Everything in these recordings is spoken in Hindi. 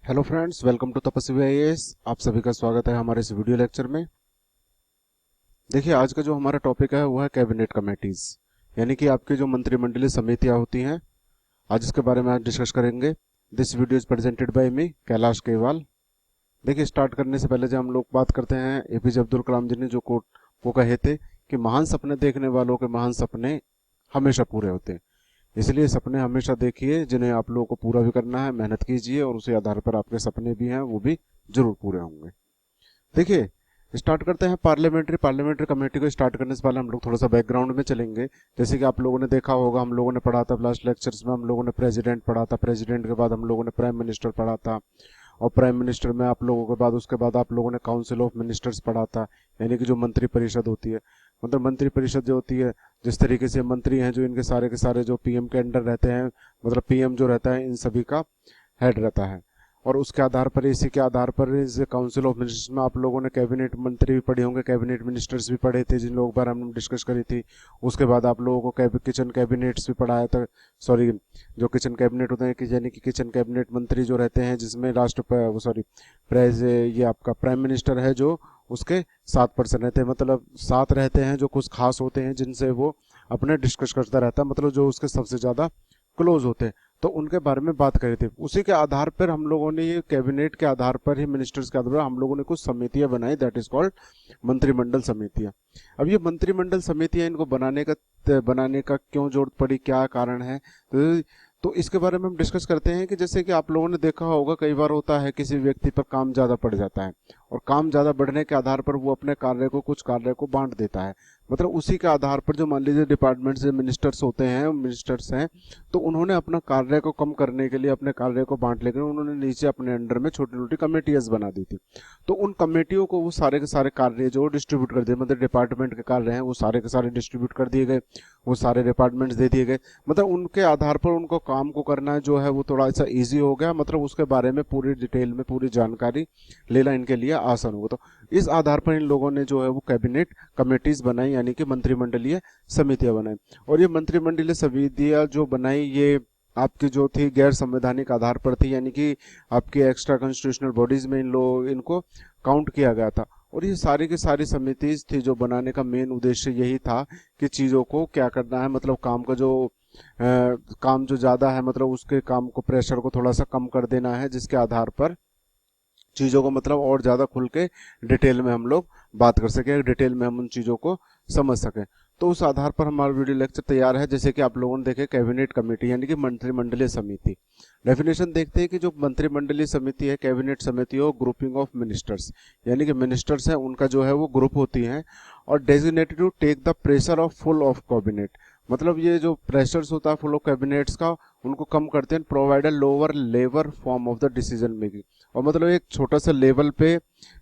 हेलो फ्रेंड्स, वेलकम टू तपस्वी आईएएस। आप सभी का स्वागत है हमारे इस वीडियो लेक्चर में। देखिए, आज का जो हमारा टॉपिक है वो है कैबिनेट कमेटीज, यानी कि आपकी जो मंत्रिमंडलीय समितियां होती हैं। आज इसके बारे में आज डिस्कस करेंगे। This video is presented by me, Kailash Kewal. देखिए, स्टार्ट करने से पहले जब हम लोग बात करते हैं, एपीजे अब्दुल कलाम जी ने जो कोट को कहे थे कि महान सपने देखने वालों के महान सपने हमेशा पूरे होते हैं। इसलिए सपने हमेशा देखिए जिन्हें आप लोगों को पूरा भी करना है, मेहनत कीजिए और उसी आधार पर आपके सपने भी हैं वो भी जरूर पूरे होंगे। देखिए, स्टार्ट करते हैं पार्लियामेंट्री कमेटी को। स्टार्ट करने से पहले हम लोग थोड़ा सा बैकग्राउंड में चलेंगे। जैसे कि आप लोगों ने देखा होगा, हम लोगों ने पढ़ा था लास्ट लेक्चर्स में, हम लोगों ने प्रेसिडेंट पढ़ा था, प्रेसिडेंट के बाद हम लोगों ने प्राइम मिनिस्टर पढ़ा था, और प्राइम मिनिस्टर में आप लोगों के बाद उसके बाद आप लोगों ने काउंसिल ऑफ मिनिस्टर्स पढ़ा था, यानी कि जो मंत्री परिषद होती है। मतलब मंत्री परिषद जो होती है, जिस तरीके से मंत्री हैं जो इनके सारे के सारे जो पीएम के अंडर रहते हैं, मतलब पीएम जो रहता है इन सभी का हेड रहता है। और उसके आधार पर, इसी के आधार पर इस काउंसिल ऑफ मिनिस्टर्स में आप लोगों ने कैबिनेट मंत्री भी पढ़े होंगे, कैबिनेट मिनिस्टर्स भी पढ़े थे, जिन लोगों पर हमने डिस्कस करी थी। उसके बाद आप लोगों को किचन कैबिनेट्स भी पढ़ाया था। सॉरी, जो किचन कैबिनेट होते हैं यानी कि किचन कैबिनेट मंत्री जो रहते हैं, जिसमें ये आपका प्राइम मिनिस्टर है जो उसके 7 पर्सन रहते हैं, मतलब 7 रहते हैं जो कुछ खास होते हैं जिनसे वो अपने डिस्कस करता रहता है, मतलब जो उसके सबसे ज्यादा क्लोज होते हैं। तो उनके बारे में बात करी थी। उसी के आधार पर हम लोगों ने, ये कैबिनेट के आधार पर ही, मिनिस्टर्स के आधार पर हम लोगों ने कुछ समितियां बनाई, दैट इज कॉल्ड मंत्रिमंडल समितियां। अब ये मंत्रिमंडल समितियां, इनको बनाने का क्यों जरूरत पड़ी, क्या कारण है, तो इसके बारे में हम डिस्कस करते हैं। कि जैसे कि आप लोगों ने देखा होगा, कई बार होता है किसी व्यक्ति पर काम ज्यादा पड़ जाता है, और काम ज्यादा बढ़ने के आधार पर वो अपने कुछ कार्य को बांट देता है। मतलब उसी के आधार पर, जो मान लीजिए डिपार्टमेंट से मिनिस्टर्स होते हैं, मिनिस्टर्स हैं, तो उन्होंने अपना कार्य को कम करने के लिए, अपने कार्य को बांट लेकर उन्होंने नीचे अपने अंडर में छोटी छोटी कमेटियां बना दी थी। तो उन कमेटियों को वो सारे के सारे कार्य जो डिस्ट्रीब्यूट कर दिए, मतलब डिपार्टमेंट के कार्य हैं वो सारे के सारे डिस्ट्रीब्यूट कर दिए गए, वो सारे डिपार्टमेंट्स दे दिए गए। मतलब उनके आधार पर उनको काम को करना जो है वो थोड़ा सा ईजी हो गया, मतलब उसके बारे में पूरी डिटेल में पूरी जानकारी लेना इनके लिए आसान होगा। तो इस आधार पर इन लोगों ने जो है वो कैबिनेट कमेटीज बनाई, यानी कि मंत्रिमंडलीय समितियां बनाई। और ये मंत्रिमंडलीय समितियां जो बनाई, ये आपकी जो थी गैर संवैधानिक आधार पर थी, यानी कि आपकी एक्स्ट्रा कॉन्स्टिट्यूशनल बॉडीज में इनको काउंट किया गया था। और ये सारी की सारी समितिज थी जो बनाने का मेन उद्देश्य यही था कि चीज़ों को क्या करना है, मतलब काम जो ज़्यादा है, मतलब उसके काम को, प्रेशर को थोड़ा सा कम कर देना है, जिसके आधार पर चीज़ों को मतलब और ज़्यादा खुल के डिटेल में हम लोग बात कर सकें, डिटेल में हम उन चीज़ों को समझ सकें। तो उस आधार पर हमारा वीडियो लेक्चर तैयार है। जैसे कि आप लोगों ने देखे, कैबिनेट कमेटी यानी कि मंत्रिमंडलीय समिति। डेफिनेशन देखते हैं कि जो मंत्रिमंडलीय समिति है, कैबिनेट समिति हो, ग्रुपिंग ऑफ मिनिस्टर्स, यानी कि मिनिस्टर्स हैं उनका जो है वो ग्रुप होती है, और designated to take the pressure of full of cabinet. मतलब ये जो प्रेशर्स होता है फुल ऑफ कैबिनेट्स का, उनको कम करते हैं। Provide a lower level form of the decision making, और मतलब एक छोटा सा लेवल पे,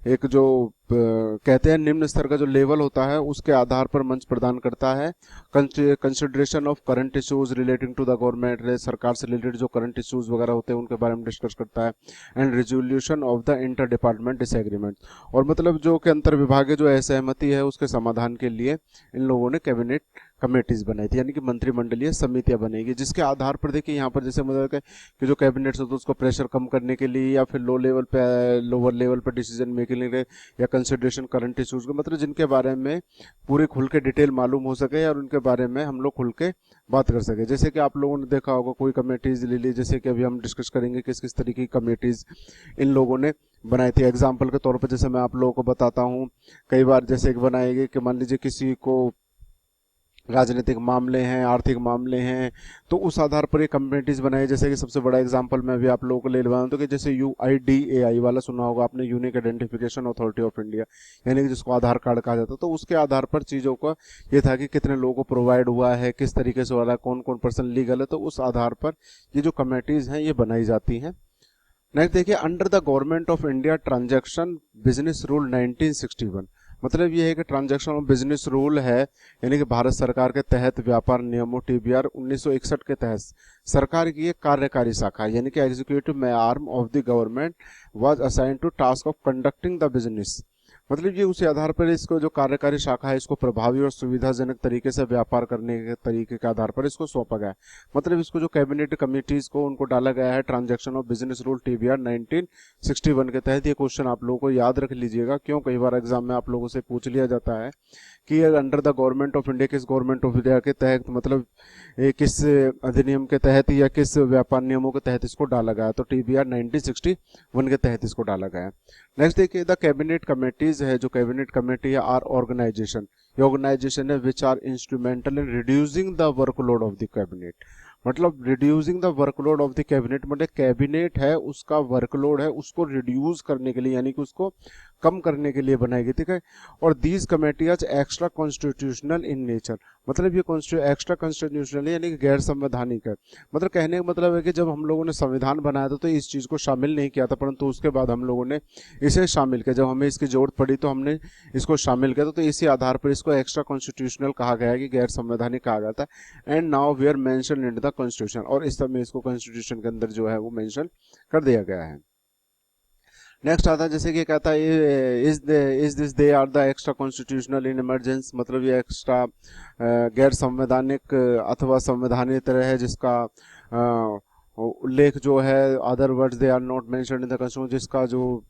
एक जो कहते हैं निम्न स्तर का जो लेवल होता है, उसके आधार पर मंच प्रदान करता है। Consideration of current issues relating to the government, सरकार से रिलेटेड जो करंट इश्यूज वगैरह होते हैं उनके बारे में डिस्कस करता है। And resolution of the inter department disagreement, और मतलब जो के अंतर विभागीय जो असहमति है उसके समाधान के लिए इन लोगों ने कैबिनेट कमेटीज बनाई थी, यानी कि मंत्रिमंडलीय समितियां बनेगी, जिसके आधार पर देखिए यहाँ पर जैसे मतलब कि जो कैबिनेट होता है उसको प्रेशर कम करने के लिए, या फिर लोअर लेवल पे डिसीजन मेकिंग के लिए, या कंसिडरेशन करंट इश्यूज को, मतलब जिनके बारे में पूरे खुल के डिटेल मालूम हो सके और उनके बारे में हम लोग खुल के बात कर सके। जैसे कि आप लोगों ने देखा होगा, कोई कमेटीज ले ली, जैसे कि अभी हम डिस्कस करेंगे किस किस तरीके की कमेटीज इन लोगों ने बनाई थी। एग्जाम्पल के तौर पर जैसे मैं आप लोगों को बताता हूँ, कई बार जैसे बनाई गई कि मान लीजिए किसी को राजनीतिक मामले हैं, आर्थिक मामले हैं, तो उस आधार पर ये कमेटीज बनाई। जैसे कि सबसे बड़ा एग्जांपल मैं भी आप लोगों को ले रहा हूँ, तो कि जैसे UIDAI वाला सुना होगा आपने, unique identification authority of India, यानी कि जिसको आधार कार्ड कहा जाता है। तो उसके आधार पर चीज़ों का ये था कि कितने लोगों को प्रोवाइड हुआ है, किस तरीके से हो रहा है, कौन कौन पर्सन लीगल है, तो उस आधार पर ये जो कमेटीज हैं ये बनाई जाती हैं। नेक्स्ट देखिए, under the government of India transaction business rule 1961, मतलब ये है कि ट्रांजैक्शन ऑफ बिजनेस रूल है, यानी कि भारत सरकार के तहत व्यापार नियमों TBR 1961 के तहत सरकार की एक कार्यकारी शाखा, यानी कि executive arm of the government was assign to task of conducting the business. मतलब ये उसी आधार पर इसको जो कार्यकारी शाखा है इसको प्रभावी और सुविधाजनक तरीके से व्यापार करने के तरीके के आधार पर इसको सौंपा गया है। मतलब इसको जो कैबिनेट कमिटीज को उनको डाला गया है ट्रांजैक्शन ऑफ बिजनेस रूल टीबीआर 1961 के तहत। ये क्वेश्चन आप लोगों को याद रख लीजिएगा, क्यों कई बार एग्जाम में आप लोगों से पूछ लिया जाता है कि under the government of India, किस गवर्नमेंट ऑफ इंडिया के तहत, मतलब किस अधिनियम के तहत या किस व्यापार नियमों के तहत इसको डाला गया, तो टीबीआर 1961 के तहत इसको डाला गया है। नेक्स्ट देखिए, द कैबिनेट कमेटीज है, जो कैबिनेट कमेटी है आर ऑर्गेनाइजेशन, ये ऑर्गेनाइजेशन है which are instrumental in reducing the workload of the cabinet. मतलब reducing the workload of the cabinet, मतलब कैबिनेट है उसका वर्कलोड है उसको रिड्यूस करने के लिए, यानी कि उसको कम करने के लिए बनाई गई, ठीक है। और these committees extra constitutional in nature, मतलब ये एक्स्ट्रा कॉन्स्टिट्यूशनल यानी कि गैर संवैधानिक है। मतलब कहने का मतलब है कि जब हम लोगों ने संविधान बनाया था तो इस चीज़ को शामिल नहीं किया था, परंतु उसके बाद हम लोगों ने इसे शामिल किया, जब हमें इसकी जरूरत पड़ी तो हमने इसको शामिल किया था। तो इसी आधार पर इसको एक्स्ट्रा कॉन्स्टिट्यूशनल कहा गया है कि गैर संवैधानिक कहा गया था। And now we are mention in the constitution, और इस समय इसको कॉन्स्टिट्यूशन के अंदर जो है वो मेंशन कर दिया गया है। नेक्स्ट आता है जैसे कि कहता है is this they are the extra constitutional in emergence, मतलब ये एक्स्ट्रा गैर संवैधानिक अथवा संवैधानिक तरह है जिसका उल्लेख जो है, other words they are not mentioned in the constitution, जिसका जो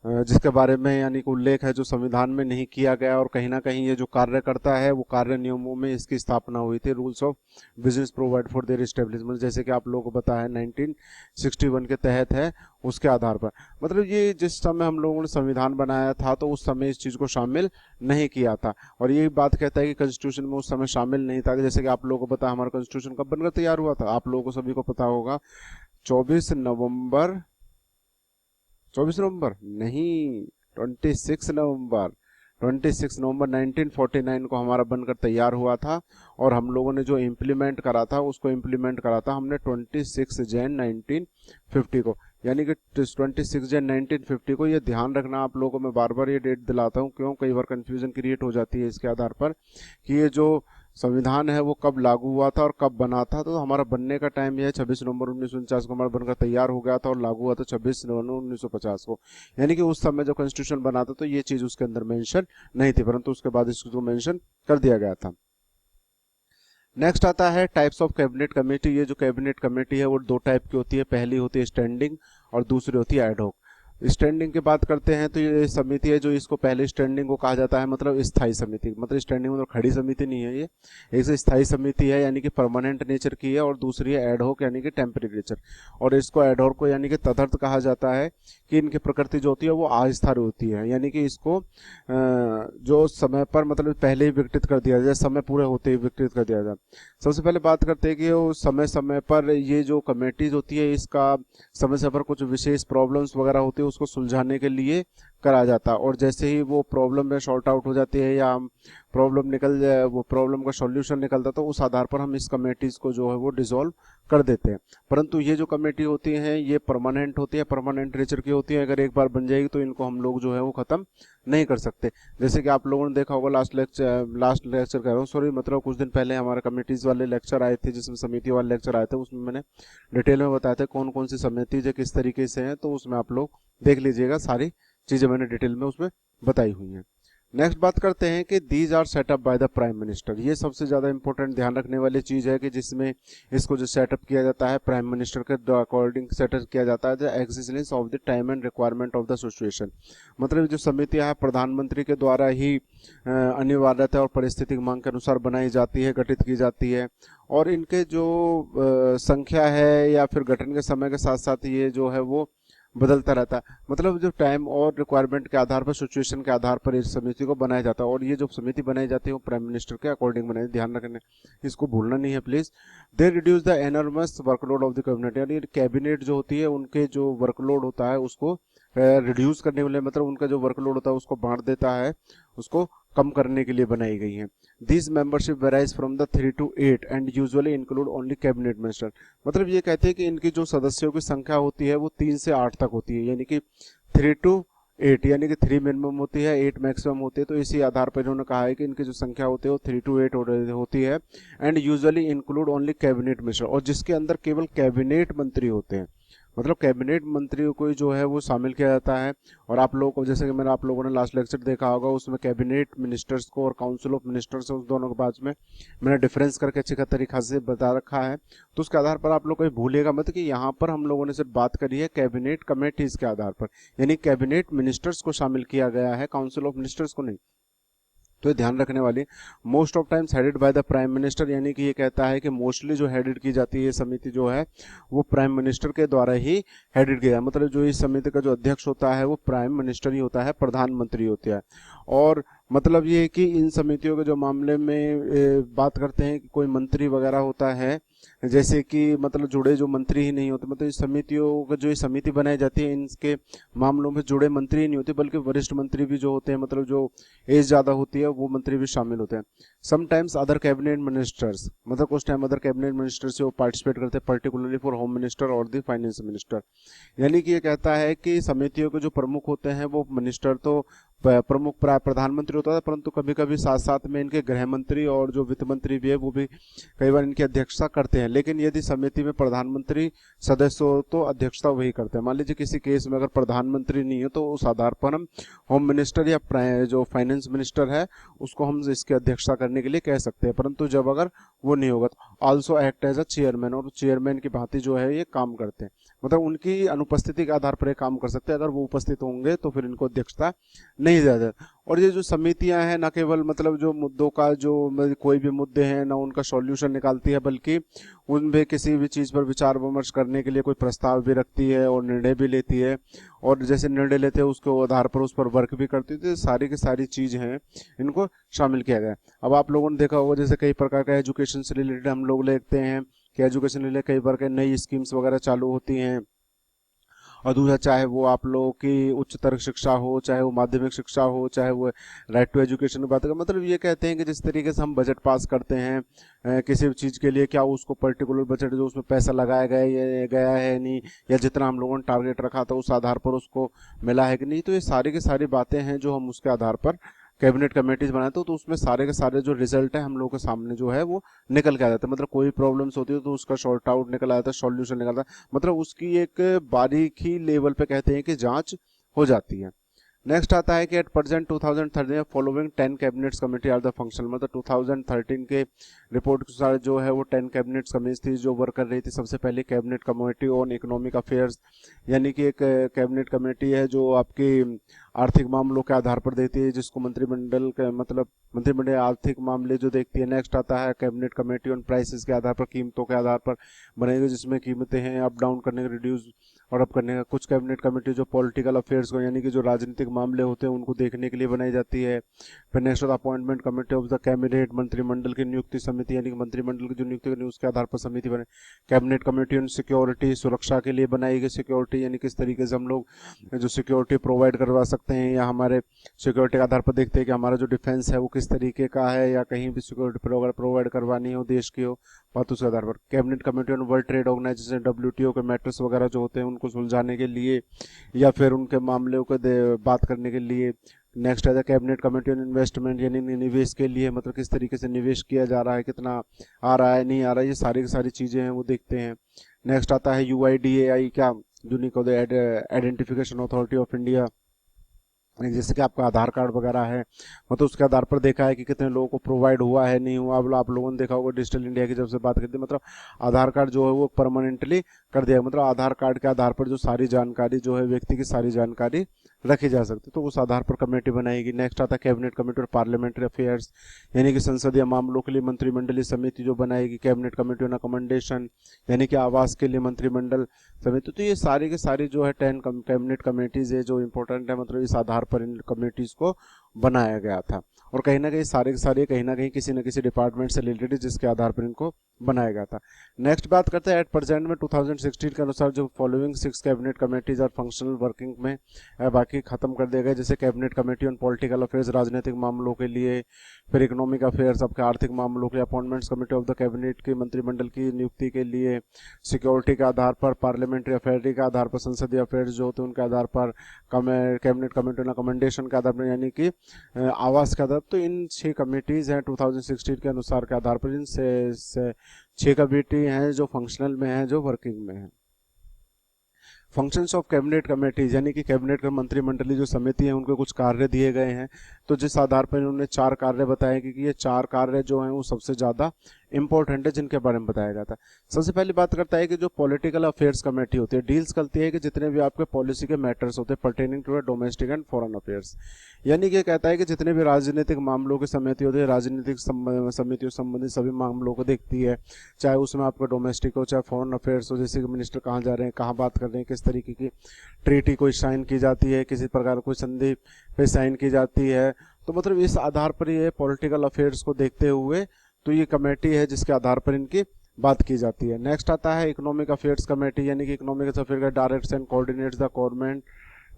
जिसके बारे में यानी कि उल्लेख है जो संविधान में नहीं किया गया, और कहीं ना कहीं ये जो कार्य करता है वो कार्य नियमों में इसकी स्थापना हुई थी। Rules of business provide for their establishment, जैसे कि आप लोगों को पता है 1961 के तहत है, उसके आधार पर। मतलब ये जिस समय हम लोगों ने संविधान बनाया था तो उस समय इस चीज़ को शामिल नहीं किया था, और ये बात कहता है कि कॉन्स्टिट्यूशन में उस समय शामिल नहीं था। जैसे कि आप लोगों को पता है हमारा कॉन्स्टिट्यूशन कब बनकर तैयार हुआ था, आप लोगों को सभी को पता होगा 24 नवंबर नहीं, 26 नवंबर 1949 को हमारा बनकर तैयार हुआ था, और हम लोगों ने जो इम्प्लीमेंट करा था उसको इम्प्लीमेंट करा था हमने 26 जैन 1950 को, यानी कि 26 जैन 1950 को। ये ध्यान रखना आप लोगों को, मैं बार बार ये डेट दिलाता हूँ, क्यों कई बार कन्फ्यूजन क्रिएट हो जाती है इसके आधार पर कि ये जो संविधान है वो कब लागू हुआ था और कब बना था। तो हमारा बनने का टाइम यह है 26 नवंबर 1949 को हमारा बनकर तैयार हो गया था, और लागू हुआ था 26 नवंबर 1950 को, यानी कि उस समय जब कॉन्स्टिट्यूशन बना था तो ये चीज़ उसके अंदर मेंशन नहीं थी, परंतु उसके बाद इसको मेंशन कर दिया गया था। नेक्स्ट आता है टाइप्स ऑफ कैबिनेट कमेटी। ये जो कैबिनेट कमेटी है वो दो टाइप की होती है, पहली होती है स्टैंडिंग और दूसरी होती है एडहॉक। स्टैंडिंग की बात करते हैं तो ये समिति है जो इसको पहले स्टैंडिंग को कहा जाता है, मतलब स्थायी समिति, मतलब स्टैंडिंग मतलब खड़ी समिति नहीं है, ये एक स्थायी समिति है यानी कि परमानेंट नेचर की है, और दूसरी है एडहॉक यानी कि टेम्परेरी नेचर। और इसको एडहॉक को यानी कि तदर्थ कहा जाता है कि इनकी प्रकृति जो होती है वो अस्थायी होती है, यानी कि इसको जो समय पर मतलब पहले ही विघटित कर दिया जाए, समय पूरे होते ही विघटित कर दिया जाए। सबसे पहले बात करते हैं कि वो समय समय पर ये जो कमेटीज होती है इसका समय समय पर कुछ विशेष प्रॉब्लम्स वगैरह होती है उसको सुलझाने के लिए करा जाता है, और जैसे ही वो प्रॉब्लम में शॉर्ट आउट हो जाती है या प्रॉब्लम निकल जाए, वो प्रॉब्लम का सॉल्यूशन निकलता तो उस आधार पर हम इस कमेटीज को जो है वो डिसॉल्व कर देते हैं। परंतु ये जो कमेटी होती है ये परमानेंट होती है, परमानेंट नेचर की होती है, अगर एक बार बन जाएगी तो इनको हम लोग जो है वो खत्म नहीं कर सकते। जैसे कि आप लोगों ने देखा होगा लास्ट लेक्चर कह रहा हूँ सॉरी, मतलब कुछ दिन पहले हमारे कमेटीज वाले लेक्चर आए थे, जिसमें समिति वाले लेक्चर आए थे, उसमें मैंने डिटेल में बताया था कौन कौन सी समिति किस तरीके से हैं, तो उसमें आप लोग देख लीजिएगा, सारी चीज़ें मैंने डिटेल में उसमें बताई हुई हैं। नेक्स्ट बात करते हैं कि these are setup by the prime minister. ये सबसे ज़्यादा इंपॉर्टेंट ध्यान रखने वाली चीज़ है कि जिसमें इसको जो सेटअप किया जाता है प्राइम मिनिस्टर के अकॉर्डिंग सेटअप किया जाता है the existence of the time and requirement of the situation. मतलब जो समितियां हैं प्रधानमंत्री के द्वारा ही अनिवार्यता और परिस्थिति मांग के अनुसार बनाई जाती है, गठित की जाती है, और इनके जो संख्या है या फिर गठन के समय के साथ साथ ये जो है वो बदलता रहता है। मतलब जो टाइम और रिक्वायरमेंट के आधार पर, सिचुएशन के आधार पर इस समिति को बनाया जाता है, और ये जो समिति बनाई जाती है वो प्राइम मिनिस्टर के अकॉर्डिंग बनाई, ध्यान रखने इसको भूलना नहीं है please. They reduce the enormous workload of the cabinet, यानी कैबिनेट जो होती है उनके जो वर्कलोड होता है उसको रिड्यूस करने के लिए, मतलब उनका जो वर्कलोड होता है उसको बांट देता है, उसको कम करने के लिए बनाई गई है। This membership varies from the 3 to 8 and usually include only cabinet minister. मतलब ये कहते हैं कि इनकी जो सदस्यों की संख्या होती है वो 3 से 8 तक होती है, यानी कि 3 to 8, यानी कि 3 मिनिमम होती है, 8 मैक्सिमम होती है। तो इसी आधार पर इन्होंने कहा है कि इनकी जो संख्या होती है वो 3 to 8 होती है, and usually include only cabinet minister, और जिसके अंदर केवल कैबिनेट मंत्री होते हैं। मतलब कैबिनेट मंत्रियों को ही जो है वो शामिल किया जाता है। और आप लोगों को, जैसे कि मैंने आप लोगों ने लास्ट लेक्चर देखा होगा, उसमें कैबिनेट मिनिस्टर्स को और काउंसिल ऑफ मिनिस्टर्स उस दोनों के बीच में मैंने डिफरेंस करके अच्छी तरीका से बता रखा है। तो उसके आधार पर आप लोग कभी भूलिएगा मत कि यहाँ पर हम लोगों ने सिर्फ बात करी है कैबिनेट कमेटीज के आधार पर, यानी कैबिनेट मिनिस्टर्स को शामिल किया गया है, काउंसिल ऑफ मिनिस्टर्स को नहीं। तो ये ध्यान रखने वाली, most of times headed by the prime minister, यानी कि ये कहता है कि मोस्टली जो हेडेड की जाती है ये समिति जो है वो प्राइम मिनिस्टर के द्वारा ही हेडेड किया, मतलब जो इस समिति का जो अध्यक्ष होता है वो प्राइम मिनिस्टर ही होता है, प्रधानमंत्री होता है। और मतलब ये है कि इन समितियों के जो मामले में बात करते हैं कि कोई मंत्री वगैरह होता है, जैसे कि मतलब जुड़े जो मंत्री ही नहीं होते, मतलब इस समितियों का जो ये समिति बनाई जाती है इनके मामलों में जुड़े मंत्री ही नहीं होते बल्कि वरिष्ठ मंत्री भी जो होते हैं, मतलब जो एज ज़्यादा होती है वो मंत्री भी शामिल होते हैं। समटाइम्स अदर कैबिनेट मिनिस्टर्स, मतलब कुछ टाइम अदर कैबिनेट मिनिस्टर से वो पार्टिसिपेट करते हैं, पर्टिकुलरली फॉर होम मिनिस्टर और द फाइनेंस मिनिस्टर। यानी कि ये कहता है कि समितियों के जो प्रमुख होते हैं वो मिनिस्टर तो प्रमुख प्रधानमंत्री होता है, परंतु कभी कभी साथ साथ में इनके गृह मंत्री और जो वित्त मंत्री भी है वो भी कई बार इनकी अध्यक्षता करते हैं। लेकिन यदि समिति में प्रधानमंत्री सदस्य हो तो अध्यक्षता वही करते हैं। मान लीजिए किसी केस में अगर प्रधानमंत्री नहीं हो तो उस आधार पर हम होम मिनिस्टर या जो फाइनेंस मिनिस्टर है उसको हम इसकी अध्यक्षता करने के लिए कह सकते हैं, परंतु जब अगर वो नहीं होगा तो also act as a chairman, और चेयरमैन की भांति जो है ये काम करते हैं, मतलब उनकी अनुपस्थिति के आधार पर ये काम कर सकते हैं। अगर वो उपस्थित होंगे तो फिर इनको अध्यक्षता नहीं ज्यादा। और ये जो समितियां हैं न केवल मतलब जो मुद्दों का जो कोई भी मुद्दे हैं ना उनका सॉल्यूशन निकालती है, बल्कि उनमें किसी भी चीज़ पर विचार विमर्श करने के लिए कोई प्रस्ताव भी रखती है और निर्णय भी लेती है, और जैसे निर्णय लेते हैं उसके आधार पर उस पर वर्क भी करती है। तो ये सारी की सारी चीज़ हैं, इनको शामिल किया गया है। अब आप लोगों ने देखा होगा जैसे कई प्रकार का एजुकेशन से रिलेटेड हम लोग देखते हैं कि एजुकेशन रिलेटेड कई प्रकार की नई स्कीम्स वगैरह चालू होती हैं। और दूसरा, चाहे वो आप लोगों की उच्चतर शिक्षा हो, चाहे वो माध्यमिक शिक्षा हो, चाहे वो राइट टू एजुकेशन की बात करें, मतलब ये कहते हैं कि जिस तरीके से हम बजट पास करते हैं किसी भी चीज़ के लिए, क्या उसको पर्टिकुलर बजट जो उसमें पैसा लगाया गया है नहीं, या जितना हम लोगों ने टारगेट रखा था उस आधार पर उसको मिला है कि नहीं। तो ये सारी की सारी बातें हैं जो हम उसके आधार पर कैबिनेट कमेटीज बनाते हो, तो उसमें सारे के सारे जो रिजल्ट है हम लोगों के सामने जो है वो निकल के आ जाता है। मतलब कोई प्रॉब्लम्स होती है तो उसका शॉर्ट आउट निकल आता है, सॉल्यूशन निकलता है, मतलब उसकी एक बारीकी लेवल पे कहते हैं कि जांच हो जाती है। नेक्स्ट आता है कि at present 2013 following 10 cabinets committee are the functional, मतलब 2013 के रिपोर्ट के अनुसार जो है वो 10 कैबिनेट कमेटी थी जो वर्क कर रही थी। सबसे पहले cabinet committee on economic affairs, यानी कि एक कैबिनेट कमेटी है जो आपकी आर्थिक मामलों के आधार पर देती है, जिसको मंत्रिमंडल के मतलब मंत्रिमंडल आर्थिक मामले जो देखती है। नेक्स्ट आता है कैबिनेट कमेटी ऑन प्राइसेस के आधार पर, कीमतों के आधार पर बनेगी, जिसमें कीमतें हैं अप डाउन करने का, रिड्यूस और अप करने का। कुछ कैबिनेट कमेटी जो पॉलिटिकल अफेयर्स को, यानी कि जो राजनीतिक मामले होते हैं उनको देखने के लिए बनाई जाती है। फिर नेक्स्ट होता है appointment committee of the cabinet, मंत्रिमंडल की नियुक्ति समिति, यानी कि मंत्रिमंडल की जो नियुक्ति करनी उसके आधार पर समिति बने। कैबिनेट कमेटी ऑन सिक्योरिटी, सुरक्षा के लिए बनाई गई सिक्योरिटी, यानी किस तरीके से हम लोग जो सिक्योरिटी प्रोवाइड करवा सकते हैं, या हमारे सिक्योरिटी के आधार पर देखते हैं कि हमारा जो डिफेंस है वो किस तरीके का है, या कहीं भी सिक्योरिटी प्रोवाइड करवानी हो देश की हो, बात उसके आधार पर। Cabinet committee on world trade organization, WTO के मैटर्स वगैरह जो होते हैं उनको सुलझाने के लिए या फिर उनके मामलों को बात करने के लिए। नेक्स्ट है कैबिनेट कमेटी ऑन इन्वेस्टमेंट, यानी निवेश के लिए, मतलब किस तरीके से निवेश किया जा रहा है, कितना आ रहा है नहीं आ रहा है, ये सारी की सारी चीज़ें हैं वो देखते हैं। नेक्स्ट आता है UIDAI, क्या unique identification authority of India, जैसे कि आपका आधार कार्ड वगैरह है, मतलब उसके आधार पर देखा है कि कितने लोगों को प्रोवाइड हुआ है नहीं हुआ। अब आप लोगों ने देखा होगा डिजिटल इंडिया की जब से बात करते हैं, मतलब आधार कार्ड जो है वो परमानेंटली कर दिया, मतलब आधार कार्ड के आधार पर जो सारी जानकारी जो है व्यक्ति की सारी जानकारी रखी जा सकती है, तो उस आधार पर कमेटी बनाएगी। नेक्स्ट आता है कैबिनेट कमेटी और पार्लियामेंट्री अफेयर्स, यानी कि संसदीय मामलों के लिए मंत्रिमंडलीय समिति जो बनाएगी। कैबिनेट कमेटी ऑन अकोमोडेशन, यानी कि आवास के लिए मंत्रिमंडल समिति। तो ये सारी के सारी जो है 10 कैबिनेट कमेटीज है जो इंपॉर्टेंट है, मतलब इस आधार पर इन कमेटीज को बनाया गया था। और कहीं ना कहीं सारे के सारे कहीं ना कहीं किसी न किसी डिपार्टमेंट से रिलेटेड है जिसके आधार पर इनको बनाया गया था। नेक्स्ट बात करते हैं एट प्रेजेंट में 2016 के अनुसार जो फॉलोइंग 6 कैबिनेट कमेटीज और फंक्शनल वर्किंग में बाकी खत्म कर दिया गया। जैसे cabinet committee on political affairs, राजनीतिक मामलों के लिए, फिर इकोनॉमिक अफेयर्स सबके आर्थिक मामलों के लिए, appointments committee of the cabinet की मंत्रिमंडल की नियुक्ति के लिए, सिक्योरिटी के आधार पर, पार्लियामेंट्री अफेयर के आधार पर, संसदीय अफेयर्स जो होते हैं उनके आधार पर, कैबिनेट कमेटी ऑन अकोमोडेशन के आधार पर, यानी कि आवास के आधार पर। तो इन 6 कमेटीज हैं 2016 के अनुसार के आधार पर, इन से 6 कमेटी हैं जो फंक्शनल में हैं, जो वर्किंग में हैं। फंक्शंस ऑफ कैबिनेट कमेटीज, यानी कि कैबिनेट का मंत्रिमंडलीय जो समिति है उनके कुछ कार्य दिए गए हैं। तो जिस आधार पर इन्होंने 4 कार्य बताए कि ये 4 कार्य जो हैं वो सबसे ज़्यादा इंपॉर्टेंट है, जिनके बारे में बताया गया था। सबसे पहली बात करता है कि जो पॉलिटिकल अफेयर्स कमेटी होती है, डील्स करती है कि जितने भी आपके पॉलिसी के मैटर्स होते हैं pertaining to domestic and foreign affairs, यानी कि कहता है कि जितने भी राजनीतिक मामलों की समिति होती है, राजनीतिक समितियों संबंधित सभी मामलों को देखती है, चाहे उसमें आपका डोमेस्टिक हो चाहे फॉरेन अफेयर्स हो, जैसे कि मिनिस्टर कहाँ जा रहे हैं, कहाँ बात कर रहे हैं, किस तरीके की ट्रीटी कोई साइन की जाती है, किसी प्रकार कोई संधि पे साइन की जाती है। तो मतलब इस आधार पर ये पॉलिटिकल अफेयर्स को देखते हुए तो ये कमेटी है जिसके आधार पर इनकी बात की जाती है। नेक्स्ट आता है इकोनॉमिक अफेयर्स कमेटी, यानी कि इकोनॉमिक अफेयर का directs and coordinates the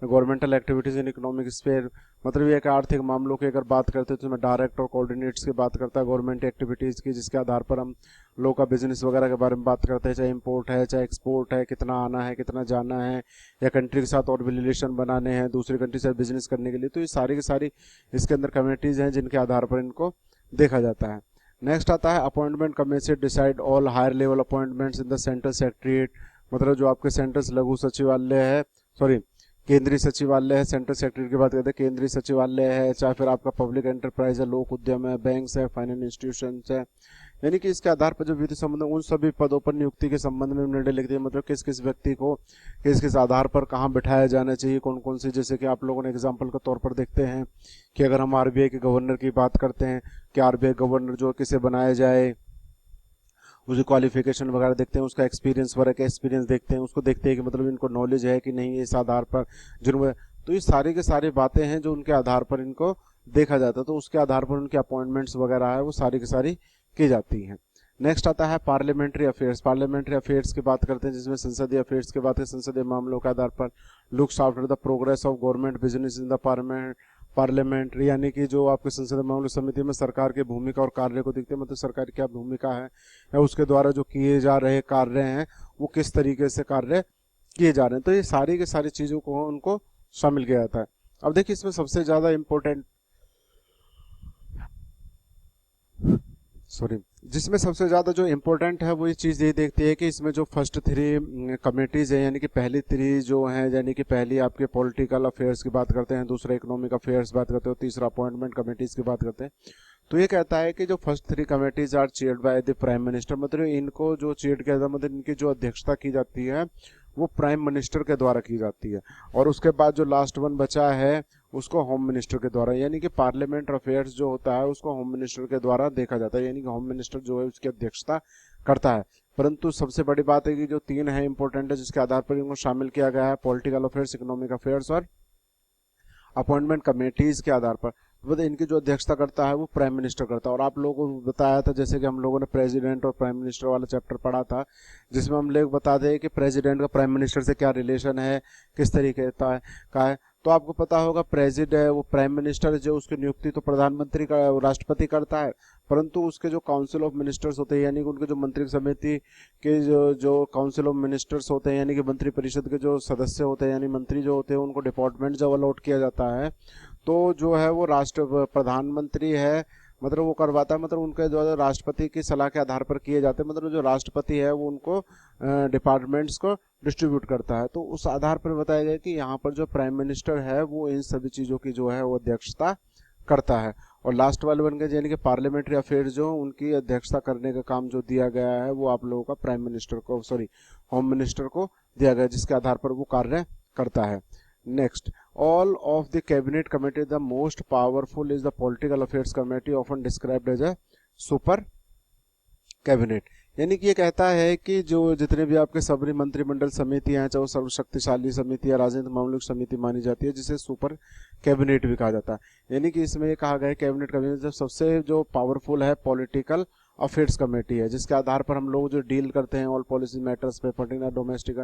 governmental activities in economic sphere, मतलब ये कि आर्थिक मामलों की अगर बात करते हैं तो इसमें डायरेक्ट और कोऑर्डिनेट्स की बात करता है गवर्नमेंट एक्टिविटीज़ की, जिसके आधार पर हम लोग का बिजनेस वगैरह के बारे में बात करते हैं, चाहे इंपोर्ट है चाहे एक्सपोर्ट है, कितना आना है कितना जाना है, या कंट्री के साथ और भी रिलेशन बनाने हैं दूसरी कंट्री से बिजनेस करने के लिए। तो ये सारी की सारी इसके अंदर कमेटीज़ हैं जिनके आधार पर इनको देखा जाता है। नेक्स्ट आता है appointment committee decide all higher level appointments in the central secretariat, मतलब जो आपके सेंट्रल लघु सचिवालय है, सॉरी केंद्रीय सचिवालय है, सेंट्रल सेक्रेटरी की बात करते हैं, केंद्रीय सचिवालय है, चाहे फिर आपका पब्लिक एंटरप्राइज है, लोक उद्यम है, बैंक्स है, फाइनेंस इंस्टीट्यूशंस है, यानी कि इसके आधार पर जो वित्तीय संबंध उन सभी पदों पर नियुक्ति के संबंध में निर्णय लिखते हैं, मतलब किस किस व्यक्ति को किस किस आधार पर कहाँ बिठाया जाना चाहिए, कौन कौन सी, जैसे कि आप लोगों ने एग्जाम्पल के तौर पर देखते हैं कि अगर हम आरबीआई के गवर्नर की बात करते हैं कि आरबीआई गवर्नर जो किसे बनाया जाए, उसकी क्वालिफिकेशन वगैरह देखते हैं, उसका एक्सपीरियंस वर्क का एक्सपीरियंस देखते हैं, उसको देखते हैं कि मतलब इनको नॉलेज है कि नहीं इस आधार पर जिनमें, तो ये सारी के सारी बातें हैं जो उनके आधार पर इनको देखा जाता है। तो उसके आधार पर उनके अपॉइंटमेंट्स वगैरह है वो सारी की सारी की जाती हैं। नेक्स्ट आता है पार्लियामेंट्री अफेयर्स। पार्लियामेंट्री अफेयर्स की बात करते हैं जिसमें संसदीय अफेयर्स की बात है, संसदीय मामलों के आधार पर looks after the progress of government business in the parliament, यानी कि जो आपके संसदीय मामलों समिति में सरकार की भूमिका और कार्य को देखते हैं, मतलब सरकार की क्या भूमिका है या उसके द्वारा जो किए जा रहे कार्य हैं वो किस तरीके से कार्य किए जा रहे हैं। तो ये सारी की सारी चीज़ों को उनको शामिल किया जाता है। अब देखिए इसमें सबसे ज़्यादा इम्पोर्टेंट जिसमें सबसे ज़्यादा जो इम्पोर्टेंट है वो ये चीज़ ये देखती है कि इसमें जो फर्स्ट 3 कमेटीज़ हैं, यानी कि पहली 3 जो हैं, यानी कि पहली आपके पॉलिटिकल अफेयर्स की बात करते हैं, दूसरा इकोनॉमिक अफेयर्स बात करते हो, तीसरा अपॉइंटमेंट कमेटीज़ की बात करते हैं। तो ये कहता है कि जो first 3 committees are chaired by the prime minister, मतलब इनको जो चेयर किया जाता है, मतलब इनकी जो अध्यक्षता की जाती है वो प्राइम मिनिस्टर के द्वारा की जाती है, और उसके बाद जो लास्ट वन बचा है उसको होम मिनिस्टर के द्वारा, यानी कि पार्लियामेंट अफेयर्स जो होता है उसको होम मिनिस्टर के द्वारा देखा जाता है, यानी कि होम मिनिस्टर जो है उसकी अध्यक्षता करता है। परंतु सबसे बड़ी बात है कि जो 3 है इंपॉर्टेंट है जिसके आधार पर इनको शामिल किया गया है, पॉलिटिकल अफेयर्स, इकोनॉमिक अफेयर्स और अपॉइंटमेंट कमेटीज के आधार पर, मतलब इनकी जो अध्यक्षता करता है वो प्राइम मिनिस्टर करता है। और आप लोगों को बताया था जैसे कि हम लोगों ने प्रेसिडेंट और प्राइम मिनिस्टर वाला चैप्टर पढ़ा था, जिसमें हम लोग बताते हैं कि प्रेसिडेंट का प्राइम मिनिस्टर से क्या रिलेशन है, किस तरीके का है। तो आपको पता होगा प्रेसिडेंट वो प्राइम मिनिस्टर जो उसकी नियुक्ति तो प्रधानमंत्री का राष्ट्रपति करता है, परंतु उसके जो काउंसिल ऑफ मिनिस्टर्स होते हैं, यानी कि उनके जो मंत्री समिति के जो काउंसिल ऑफ मिनिस्टर्स होते हैं, यानी कि मंत्री परिषद के जो सदस्य होते हैं, यानी मंत्री जो होते हैं, उनको डिपार्टमेंट जब अलॉट किया जाता है तो जो है वो राष्ट्र प्रधानमंत्री है, मतलब वो करवाता है, मतलब उनके जो राष्ट्रपति की सलाह के आधार पर किए जाते हैं, मतलब जो राष्ट्रपति है वो उनको डिपार्टमेंट्स को डिस्ट्रीब्यूट करता है। तो उस आधार पर बताया गया कि यहाँ पर जो प्राइम मिनिस्टर है वो इन सभी चीज़ों की जो है वो अध्यक्षता करता है। और लास्ट वाले बन गए यानी कि पार्लियामेंट्री अफेयर्स जो उनकी अध्यक्षता करने का काम जो दिया गया है वो आप लोगों का प्राइम मिनिस्टर को, सॉरी होम मिनिस्टर को दिया गया, जिसके आधार पर वो कार्य करता है। Next, all of the cabinet committee the most powerful is the political affairs committee often described as a super cabinet, यानी कि ये कहता है कि जो जितने भी आपके सभी मंत्रिमंडल समितियां हैं, चाहे वो सर्वशक्तिशाली समिति या राजनीतिक मामलों की समिति मानी जाती है, जिसे सुपर कैबिनेट भी कहा जाता है। यानी कि इसमें ये कहा गया है कैबिनेट कैबिनेट जब सबसे जो पावरफुल है पॉलिटिकल अफेयर्स कमेटी है, जिसके आधार पर हम लोग जो डील करते हैं ऑल पॉलिसी मैटर्स पे पर्टिकुलर डोमेस्टिक,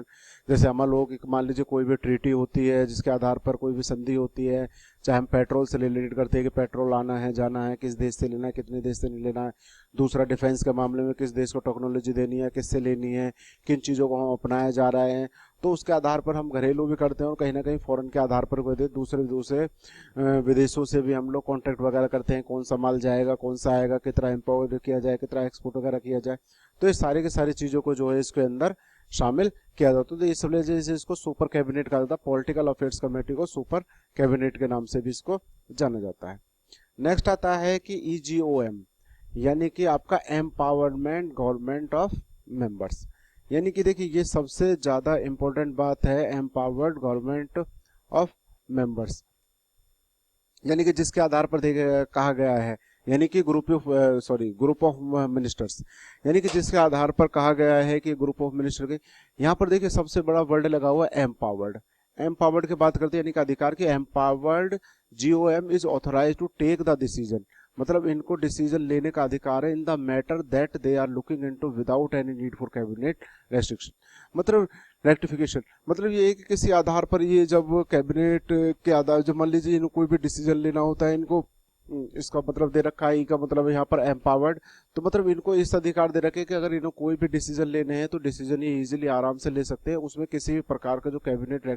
जैसे हम लोग मान लीजिए कोई भी ट्रीटी होती है जिसके आधार पर कोई भी संधि होती है, चाहे हम पेट्रोल से रिलेटेड करते हैं कि पेट्रोल आना है जाना है, किस देश से लेना है कितने देश से नहीं लेना है, दूसरा डिफेंस के मामले में किस देश को टेक्नोलॉजी देनी है किससे लेनी है, किन चीज़ों को हम अपनाया जा रहे हैं, तो उसके आधार पर हम घरेलू भी करते हैं और कहीं ना कहीं फॉरेन के आधार पर दूसरे विदेशों से भी हम लोग कॉन्ट्रैक्ट वगैरह करते हैं, कौन सा माल जाएगा कौन सा आएगा, कितना इम्पोर्ट किया जाए कितना एक्सपोर्ट वगैरह किया जाए। तो ये सारी की सारी चीज़ों को जो है इसके अंदर शामिल किया जाता है। तो इस वजह से इसको सुपर कैबिनेट कहा जाता है। पॉलिटिकल अफेयर्स कमेटी को सुपर कैबिनेट के नाम से भी इसको जाना जाता है। नेक्स्ट आता है कि EGOM, यानी कि आपका एम्पावरमेंट गवर्नमेंट ऑफ मेंबर्स। यानी कि देखिए ये सबसे ज्यादा इंपॉर्टेंट बात है, एम्पावर्ड गवर्नमेंट ऑफ मेंबर्स, यानी कि जिसके आधार पर कहा गया है, यानी कि ग्रुप ऑफ मिनिस्टर्स, यानी कि जिसके आधार पर कहा गया है कि ग्रुप ऑफ मिनिस्टर के, यहाँ पर देखिए सबसे बड़ा वर्ड लगा हुआ है एम्पावर्ड। एम्पावर्ड की बात करते हैं, यानी कि अधिकार की। Empowered GOM is authorize to take the decision, मतलब इनको डिसीजन लेने का अधिकार है in the matter that they are looking into without any need for cabinet restriction, मतलब रेक्टिफिकेशन। मतलब ये है कि किसी आधार पर ये जब कैबिनेट के आधार, जब मान लीजिए इनको कोई भी डिसीजन लेना होता है, इनको इसका मतलब दे रखा है, का मतलब यहाँ पर एम्पावर्ड, तो मतलब इनको इस अधिकार दे रखे कि अगर इनको कोई भी डिसीजन लेने हैं तो डिसीजन ये इजीली आराम से ले सकते हैं, उसमें किसी भी प्रकार का जो कैबिनेट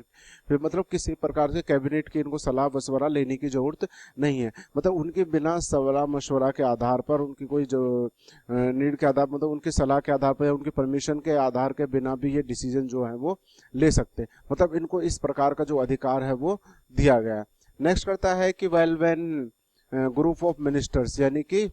फिर मतलब किसी प्रकार से कैबिनेट की इनको सलाह मशवरा लेने की जरूरत नहीं है। मतलब उनके बिना सलाह मशवरा के आधार पर, उनकी कोई जो नीड के आधार, मतलब उनकी सलाह के आधार पर या उनकी परमिशन के आधार के बिना भी ये डिसीजन जो है वो ले सकते हैं। मतलब इनको इस प्रकार का जो अधिकार है वो दिया गया है। नेक्स्ट करता है कि well when group of ministers, यानी कि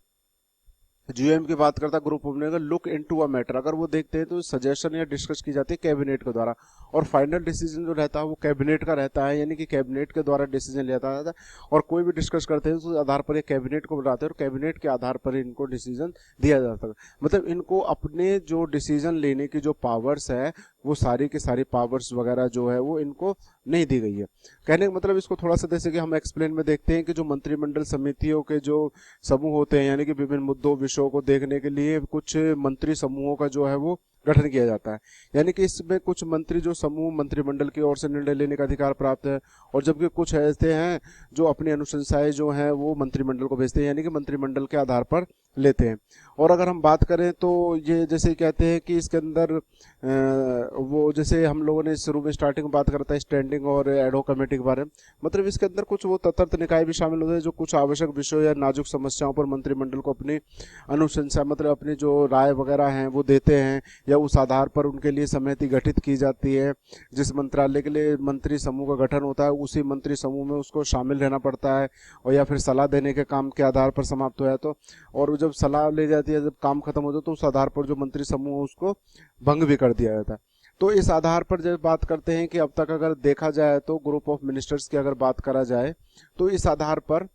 GOM की बात करता है, group of minister look into a matter, अगर वो देखते हैं तो सजेशन या डिस्कस की जाती है कैबिनेट के द्वारा, और फाइनल डिसीजन जो रहता है वो कैबिनेट का रहता है, यानी कि कैबिनेट के द्वारा डिसीजन लिया जाता है। और कोई भी डिस्कस करते हैं तो उस आधार पर ये कैबिनेट को बुलाते हैं और कैबिनेट के आधार पर इनको डिसीजन दिया जाता है। मतलब इनको अपने जो डिसीजन लेने की जो पावर्स है वो सारी की सारी पावर्स वगैरह जो है वो इनको नहीं दी गई है। कहने का मतलब इसको थोड़ा सा जैसे कि हम एक्सप्लेन में देखते हैं कि जो मंत्रिमंडल समितियों के जो समूह होते हैं, यानी कि विभिन्न मुद्दों विषयों को देखने के लिए कुछ मंत्री समूहों का जो है वो गठन किया जाता है। यानी कि इसमें कुछ मंत्री जो समूह मंत्रिमंडल की ओर से निर्णय लेने का अधिकार प्राप्त है, और जबकि कुछ ऐसे हैं जो अपनी अनुशंसाएं जो हैं वो मंत्रिमंडल को भेजते हैं, यानी कि मंत्रिमंडल के आधार पर लेते हैं। और अगर हम बात करें तो ये जैसे कहते हैं कि इसके अंदर वो जैसे हम लोगों ने शुरू में स्टार्टिंग में बात करता है स्टैंडिंग और एडहॉक कमेटी के बारे में, मतलब इसके अंदर कुछ वो तत्त निकाय भी शामिल होते हैं जो कुछ आवश्यक विषयों या नाजुक समस्याओं पर मंत्रिमंडल को अपनी अनुशंसा, मतलब अपनी जो राय वगैरह हैं वो देते हैं, या उस आधार पर उनके लिए समिति गठित की जाती है। जिस मंत्रालय के लिए मंत्री समूह का गठन होता है उसी मंत्री समूह में उसको शामिल रहना पड़ता है, और या फिर सलाह देने के काम के आधार पर समाप्त हो जाए तो, और जब सलाह ले जाती है, जब काम खत्म हो जाए तो उस आधार पर जो मंत्री समूह उसको भंग भी कर दिया जाता है। तो इस आधार पर जब बात करते हैं कि अब तक अगर देखा जाए तो ग्रुप ऑफ मिनिस्टर्स की अगर बात करा जाए तो इस आधार पर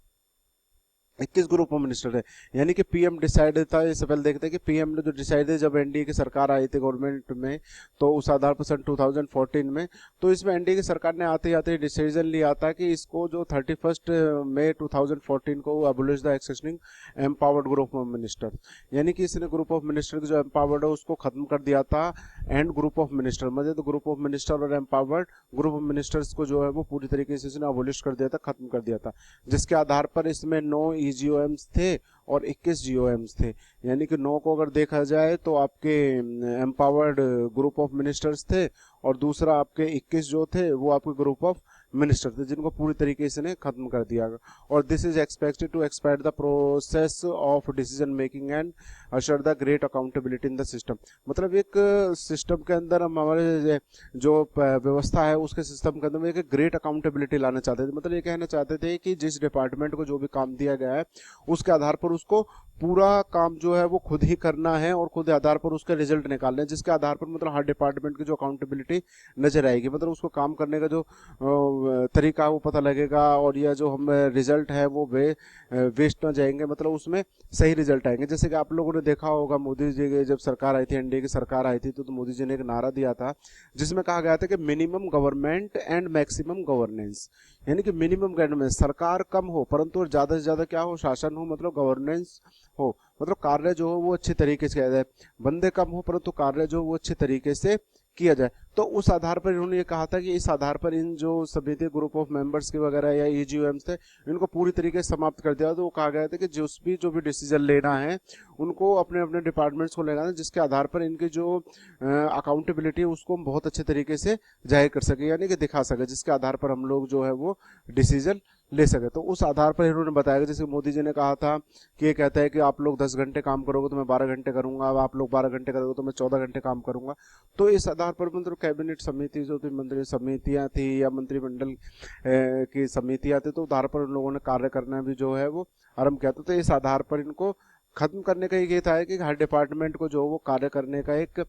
21 ग्रुप ऑफ मिनिस्टर है, यानी कि PM डिसाइड था। इससे पहले देखते हैं कि PM ने जो डिसाइड है, जब NDA की सरकार आई थी गवर्नमेंट में, तो उस आधार पर सन 2014 में, तो इसमें NDA की सरकार ने आते आते डिसीजन लिया था कि इसको जो 31 मई 2014 को abolish the existing empowered group of minister, यानी कि इसने ग्रुप ऑफ मिनिस्टर जो एम्पावर्ड है उसको खत्म कर दिया था, एंड ग्रुप ऑफ मिनिस्टर, मतलब तो ग्रुप ऑफ मिनिस्टर और एम्पावर्ड ग्रुप ऑफ मिनिस्टर्स को जो है वो पूरी तरीके से इसने अबोलिश कर दिया था, खत्म कर दिया था, जिसके आधार पर इसमें 9 GOMs थे और 21 GOMs थे। यानी कि 9 को अगर देखा जाए तो आपके एम्पावर्ड ग्रुप ऑफ मिनिस्टर्स थे, और दूसरा आपके 21 जो थे वो आपके ग्रुप ऑफ मिनिस्टर थे, जिनको पूरी तरीके से ने खत्म कर दिया। और this is expected to expire the process of decision making and assure the great accountability in the system. मतलब एक सिस्टम के अंदर हम हमारे जो व्यवस्था है उसके सिस्टम के अंदर एक ग्रेट अकाउंटेबिलिटी लाना चाहते थे। मतलब ये कहना चाहते थे कि जिस डिपार्टमेंट को जो भी काम दिया गया है उसके आधार पर उसको पूरा काम जो है वो खुद ही करना है और खुद आधार पर उसके रिजल्ट निकालने हैं, जिसके आधार पर मतलब हर डिपार्टमेंट की जो अकाउंटेबिलिटी नजर आएगी, मतलब उसको काम करने का जो तरीका है वो पता लगेगा, और यह जो हम रिजल्ट है वो वेस्ट ना जाएंगे, मतलब उसमें सही रिजल्ट आएंगे। जैसे कि आप लोगों ने देखा होगा मोदी जी की जब सरकार आई थी, NDA की सरकार आई थी, तो मोदी जी ने एक नारा दिया था जिसमें कहा गया था कि minimum government and maximum governance, यानी कि मिनिमम गवर्नमेंट, सरकार कम हो परंतु ज्यादा से ज्यादा क्या हो, शासन हो, मतलब गवर्नेंस हो, मतलब कार्य जो हो वो अच्छे तरीके से किया जाए, बंदे कम हो परंतु कार्य जो वो अच्छे तरीके से किया जाए। तो उस आधार पर इन्होंने ये कहा था कि इस आधार पर इन जो समिति ग्रुप ऑफ मेंबर्स के वगैरह या ईजीओएम्स थे, इनको पूरी तरीके से समाप्त कर दिया। तो वो कहा गया था कि जो भी डिसीजन लेना है उनको अपने अपने डिपार्टमेंट्स को लेना है, जिसके आधार पर इनकी जो अकाउंटेबिलिटी है उसको हम बहुत अच्छे तरीके से जाहिर कर सके, यानी कि दिखा सके, जिसके आधार पर हम लोग जो है वो डिसीजन ले सके। तो उस आधार पर इन्होंने बताया कि जैसे मोदी जी ने कहा था कि ये कहता है कि आप लोग 10 घंटे काम करोगे तो मैं 12 घंटे करूंगा, अब आप लोग 12 घंटे करोगे तो मैं 14 घंटे काम करूंगा। तो इस आधार पर मतलब कैबिनेट समिति जो थी, मंत्री समितियां थी या मंत्रिमंडल की समितियां थी, तो आधार पर उन लोगों ने कार्य करना भी जो है वो आरंभ किया था। तो इस आधार पर इनको खत्म करने का ये था कि हर डिपार्टमेंट को जो वो कार्य करने का एक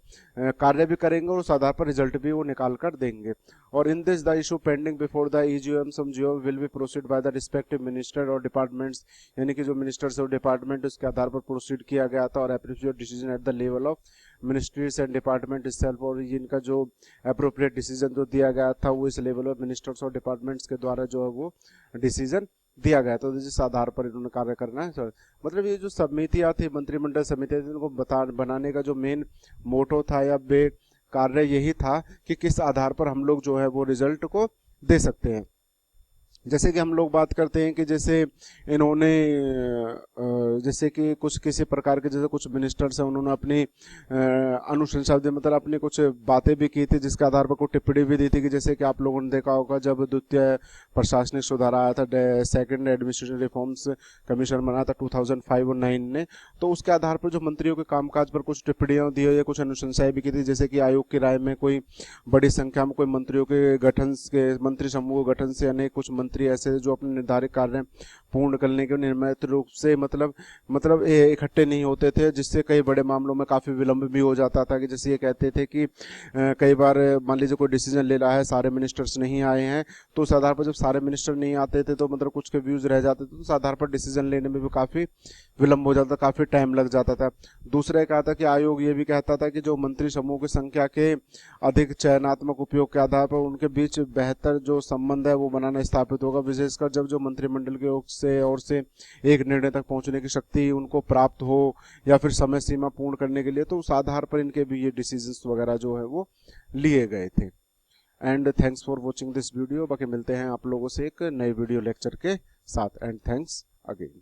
कार्य भी करेंगे और उस आधार पर रिजल्ट भी वो निकाल कर देंगे। और in this the issue pending before the EGoM some GO will be proceed by the respective minister और डिपार्टमेंट्स, यानी कि जो मिनिस्टर्स और डिपार्टमेंट उसके आधार पर प्रोसीड किया गया था और appropriate decision at the level of ministries and department itself. और इनका जो अप्रोप्रिएट डिसीजन जो दिया गया था वो इस लेवल ऑफ मिनिस्टर्स और डिपार्टमेंट्स के द्वारा जो है वो डिसीजन दिया गया। तो जिस आधार पर इन्होंने कार्य करना है सर, मतलब ये जो समितियां थी, मंत्रिमंडल समितियां थी, इनको बनाने का जो मेन मोटो था या बे कार्य यही था कि किस आधार पर हम लोग जो है वो रिजल्ट को दे सकते हैं। जैसे कि हम लोग बात करते हैं कि जैसे इन्होंने जैसे कि कुछ किसी प्रकार के जैसे कुछ मिनिस्टर्स हैं, उन्होंने अपनी अनुशंसा मतलब अपनी कुछ बातें भी की थी, जिसके आधार पर कुछ टिप्पणी भी दी थी कि जैसे कि आप लोगों ने देखा होगा जब द्वितीय प्रशासनिक सुधार आया था, सेकंड एडमिनिस्ट्रेटिव रिफॉर्म्स कमीशन बना था 2005 और 9 ने, तो उसके आधार पर जो मंत्रियों के कामकाज पर कुछ टिप्पणियां दी या कुछ अनुशंसाएं भी की थी। जैसे कि आयोग की राय में कोई बड़ी संख्या में कोई मंत्रियों के गठन के मंत्री समूह गठन से अनेक कुछ मंत्री ऐसे जो अपने निर्धारित कार्य पूर्ण करने के नियमित रूप से मतलब इकट्ठे नहीं होते थे, जिससे कई बड़े मामलों में काफी विलंब भी हो जाता था। कि जैसे ये कहते थे कि कई बार मान लीजिए कोई डिसीजन ले रहा है, सारे मिनिस्टर्स नहीं आए हैं, तो उस आधार पर जब सारे मिनिस्टर नहीं आते थे तो मतलब कुछ के व्यूज रह जाते थे, तो उस आधार पर डिसीजन लेने में भी काफी विलंब हो जाता, काफी टाइम लग जाता था। दूसरा कहा था कि आयोग ये भी कहता था कि जो मंत्री समूह की संख्या के अधिक चयनात्मक उपयोग के आधार पर उनके बीच बेहतर जो संबंध है वो बनाना स्थापित होगा, विशेषकर जब जो मंत्रिमंडल के ओर से एक निर्णय तक पहुंचने की शक्ति उनको प्राप्त हो या फिर समय सीमा पूर्ण करने के लिए, तो उस आधार पर इनके भी ये डिसीजंस वगैरह जो है वो लिए गए थे। And thanks for watching this video. बाकी मिलते हैं आप लोगों से एक नए वीडियो लेक्चर के साथ, एंड थैंक्स अगेन।